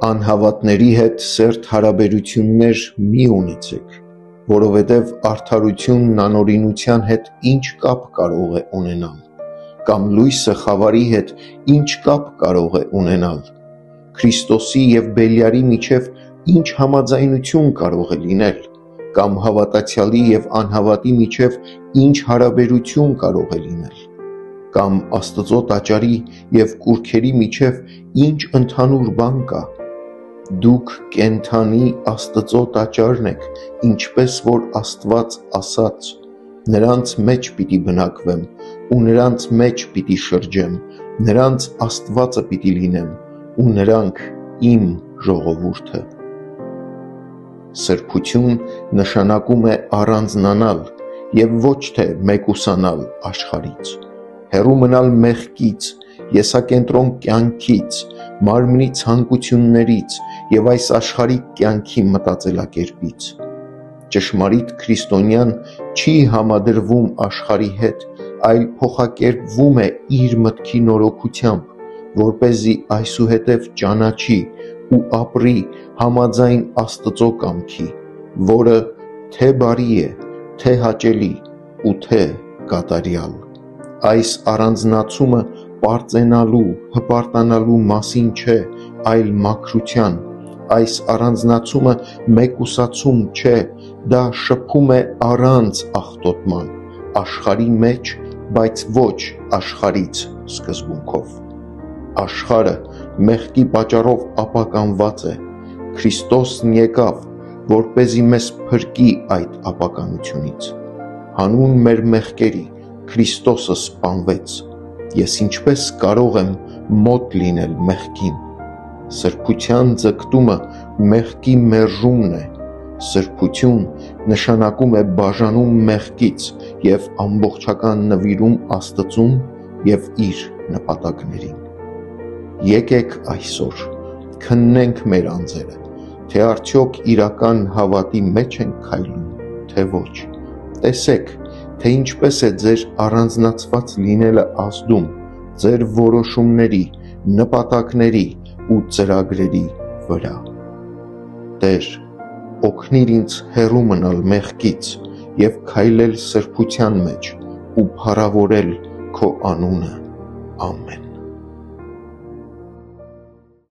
Անհավատների հետ սերտ հարաբերություններ մի ունեցեք, որովհետև արդարությունն անօրինության հետ ինչ կապ կարող է ունենալ, կամ լույսը խավարի հետ ինչ կապ կարող է ունենալ, Քրիստոսի և Բելիարի միջև ինչ համաձայնություն կարող է լինել, կամ հավատացյալի և անհավատի միջև ինչ հարաբերություն կարող է լինել, կամ Աստծո տաճարի և կուռքերի միջև ինչ ընդհանուր բան կա, դուք կենդանի Աստծո տաճարն եք, ինչպես որ Աստված ասաց. նրանց մեջ պիտի բնակվեմ ու նրանց մեջ պիտի շրջեմ, նրանց Աստվածը պիտի լինեմ ու նրանք իմ ժողովուրդը։ Սրբություն նշանակում է առանձնանալ և ոչ թե մեկուսանալ աշխարհից, հեռու մնալ մեղքից, եսակենտրոն կյանքից, մարմնի ցանկություններից և այս աշխարհիկ կյանքի մտածելակերպից։ Ճշմարիտ քրիստոնյան չի համադրվում աշխարհի հետ, այլ փոխակերպվում է իր մտքի նորոգությամբ, որպեսզի այսուհետև ճանաչի ու ապրի համաձայն Աստծո կամքի, որը թե բարի է, թե հաճելի ու թե կատարյալ։ Այս առանձնացումը պարծենալու, հպարտանալու մասին չէ, այլ մաքրության, այս առանձնացումը մեկուսացում չէ, դա շփում է առանց աղտոտման, աշխարհի մեջ, բայց ոչ աշխարհից սկզբունքով։ Աշխարհը մեղքի պատճառով ապականված է, Քրիստոսն եկավ, որպեսզի մեզ փրկի այդ ապականությունից։ Հանուն մեր մեղքերի Քրիստոսը սպանվեց, ես ինչպես կարող եմ մոտ լինել մեղքին։ Սրբության ձգտումը մեղքի մերժումն է, սրբություն նշանակում է բաժանում մեղքից և ամբողջական նվիրում Աստծուն և իր նպատակներին։ Եկեք այսօր քննենք մեր անձերը, թե արդյոք իրական հավատի մեջ ենք քայլում, թե ոչ։ Տեսեք, թե ինչպես է ձեր առանձնացված լինելը ազդում ձեր որոշումների, նպատակների ու ծրագրերի վրա։ Տեր, օգնիր ինձ հեռու մնալ մեղքից և քայլել սրբության մեջ ու փառավորել քո անունը։ Ամեն։